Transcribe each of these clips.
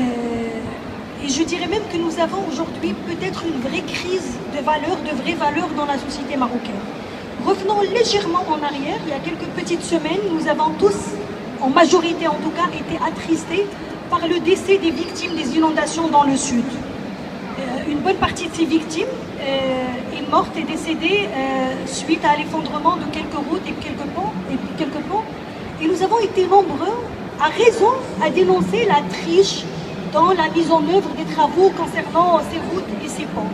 Et je dirais même que nous avons aujourd'hui peut-être une vraie crise de valeurs, de vraies valeurs dans la société marocaine. Revenons légèrement en arrière, il y a quelques petites semaines, nous avons tous, en majorité en tout cas, été attristés par le décès des victimes des inondations dans le sud. Une bonne partie de ces victimes est morte et décédée suite à l'effondrement de quelques routes et quelques ponts. Et nous avons été nombreux, à raison, à dénoncer la triche dans la mise en œuvre des travaux concernant ces routes et ces ponts.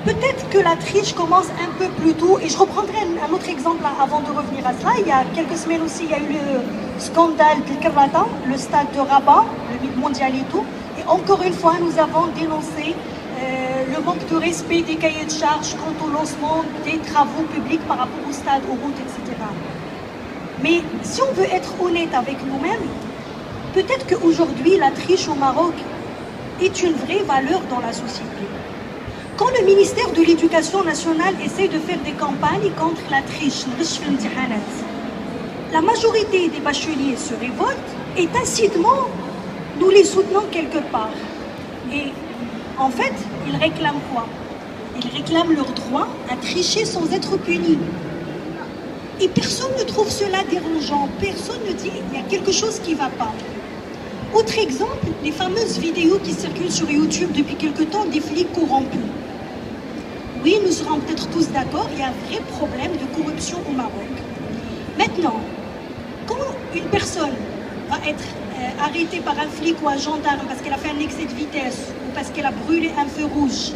Peut-être que la triche commence un peu plus tôt, et je reprendrai un autre exemple avant de revenir à cela. Il y a quelques semaines aussi, il y a eu le scandale de Kerrata, le stade de Rabat, le mondial et tout. Et encore une fois, nous avons dénoncé le manque de respect des cahiers de charges quant au lancement des travaux publics par rapport au stade, aux routes, etc. Mais si on veut être honnête avec nous-mêmes, peut-être qu'aujourd'hui, la triche au Maroc est une vraie valeur dans la société. Quand le ministère de l'Éducation nationale essaie de faire des campagnes contre la triche, la majorité des bacheliers se révoltent et tacitement, nous les soutenons quelque part. Et en fait, ils réclament quoi? Ils réclament leur droit à tricher sans être punis. Et personne ne trouve cela dérangeant, personne ne dit qu'il y a quelque chose qui ne va pas. Autre exemple, les fameuses vidéos qui circulent sur YouTube depuis quelque temps des flics corrompus. Oui, nous serons peut-être tous d'accord, il y a un vrai problème de corruption au Maroc. Maintenant, quand une personne va être arrêtée par un flic ou un gendarme parce qu'elle a fait un excès de vitesse ou parce qu'elle a brûlé un feu rouge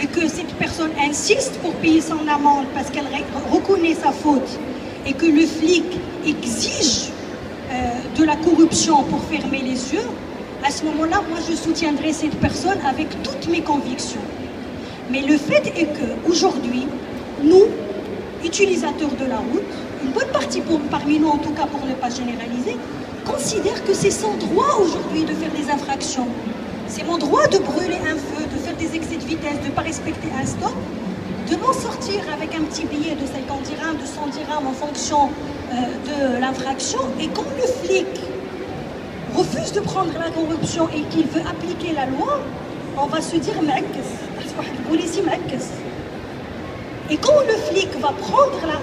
et que cette personne insiste pour payer son amende parce qu'elle reconnaît sa faute et que le flic exige de la corruption pour fermer les yeux, à ce moment-là, moi je soutiendrai cette personne avec toutes mes convictions. Mais le fait est qu'aujourd'hui, nous, utilisateurs de la route, une bonne partie parmi nous, en tout cas pour ne pas généraliser, considèrent que c'est son droit aujourd'hui de faire des infractions. C'est mon droit de brûler un feu, de faire des excès de vitesse, de ne pas respecter un stop, de m'en sortir avec un petit billet de 50 dirhams, de 100 dirhams en fonction de l'infraction. Et quand le flic refuse de prendre la corruption et qu'il veut appliquer la loi, on va se dire et quand le flic va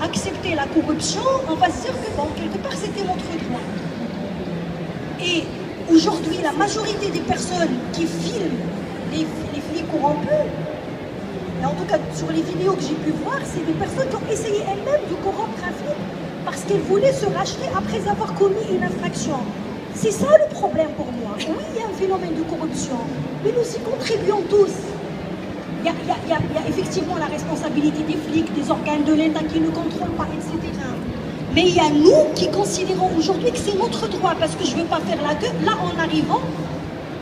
accepter la corruption, on va se dire que bon, quelque part c'était notre droit. Et aujourd'hui, la majorité des personnes qui filment les flics corrompus, et en tout cas sur les vidéos que j'ai pu voir, c'est des personnes qui ont essayé elles-mêmes de corrompre un flic parce qu'elles voulaient se racheter après avoir commis une infraction. C'est ça le problème pour moi. Oui, il y a un phénomène de corruption, mais nous y contribuons tous. Il y a effectivement la responsabilité des flics, des organes de l'État qui ne contrôlent pas, etc. Mais il y a nous qui considérons aujourd'hui que c'est notre droit, parce que je ne veux pas faire la queue. Là, en arrivant,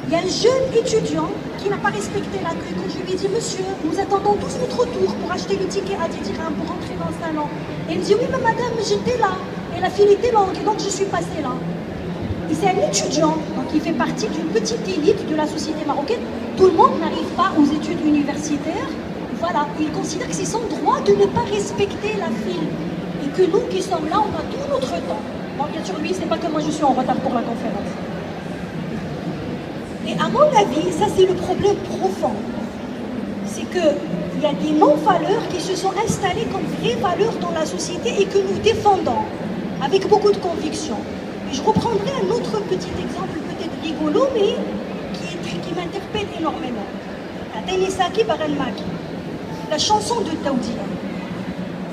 il y a un jeune étudiant qui n'a pas respecté la queue. Quand je lui ai dit, monsieur, nous attendons tous notre tour pour acheter le ticket à 10 dirhams pour rentrer dans le salon. Et il me dit, oui, mais madame, j'étais là. Et la file était longue, et donc je suis passée là. Et c'est un étudiant, donc il fait partie d'une petite élite de la société marocaine. Tout le monde n'arrive pas aux études universitaires. Voilà, il considère que c'est son droit de ne pas respecter la file. Et que nous qui sommes là, on a tout notre temps. Bon, bien sûr, lui, c'est pas que moi je suis en retard pour la conférence. Et à mon avis, ça c'est le problème profond. C'est qu'il y a des non-valeurs qui se sont installées comme vraies valeurs dans la société et que nous défendons avec beaucoup de conviction. Et je reprendrai un autre petit exemple, peut-être rigolo, mais qui m'interpelle énormément. La Taïnisaki Baranmaki, la chanson de Daoudia.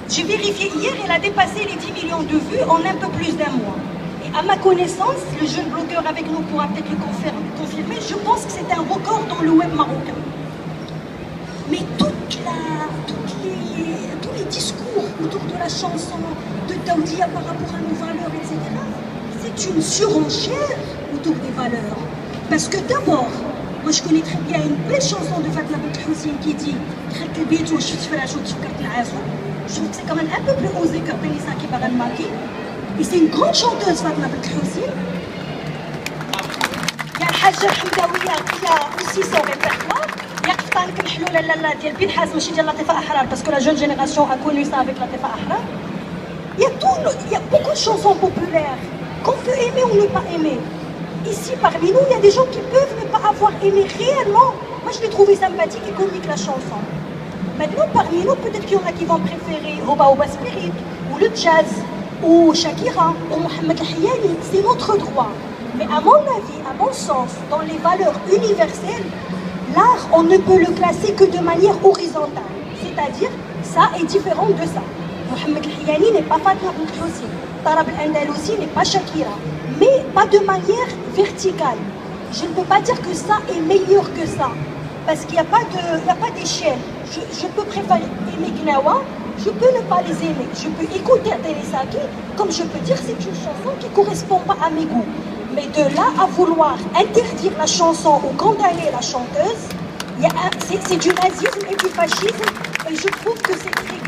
J'ai vérifié hier, elle a dépassé les 10 millions de vues en un peu plus d'un mois. Et à ma connaissance, le jeune blogueur avec nous pourra peut-être le confirmer, je pense que c'est un record dans le web marocain. Mais tous les discours autour de la chanson de Daoudia par rapport à nos valeurs, etc., c'est une surenchère autour des valeurs. Parce que d'abord, moi je connais très bien une belle chanson de Fatma Belkhousine qui dit je trouve que c'est quand même un peu plus osé que Taïnisaki Baranmaki. Et c'est une grande chanteuse, Fatma Belkhousine. Il y a Hadja Hamdawiya qui a aussi son répertoire. Parce que la jeune génération a connu ça avec Latifa Ahrar. Il y a beaucoup de chansons populaires qu'on peut aimer ou ne pas aimer. ici, parmi nous, il y a des gens qui peuvent ne pas avoir aimé réellement. Moi, je l'ai trouvé sympathique et comique, la chanson. Maintenant, parmi nous, peut-être qu'il y en a qui vont préférer Hoba Hoba Spirit, ou le jazz, ou Shakira, ou Mohamed Al-Hiani. C'est notre droit. Mais à mon avis, à mon sens, dans les valeurs universelles, l'art, on ne peut le classer que de manière horizontale. C'est-à-dire, ça est différent de ça. Mohamed Al-Hiani n'est pas Fatma Boukroussi. Tarab Al-Andalousi n'est pas Shakira. Mais pas de manière verticale. Je ne peux pas dire que ça est meilleur que ça. Parce qu'il n'y a pas d'échelle. Je peux préférer aimer Gnawa, je peux ne pas les aimer. Je peux écouter Téléssaki, comme je peux dire c'est une chanson qui ne correspond pas à mes goûts. Mais de là à vouloir interdire la chanson ou condamner la chanteuse, c'est du nazisme et du fascisme. Et je trouve que c'est très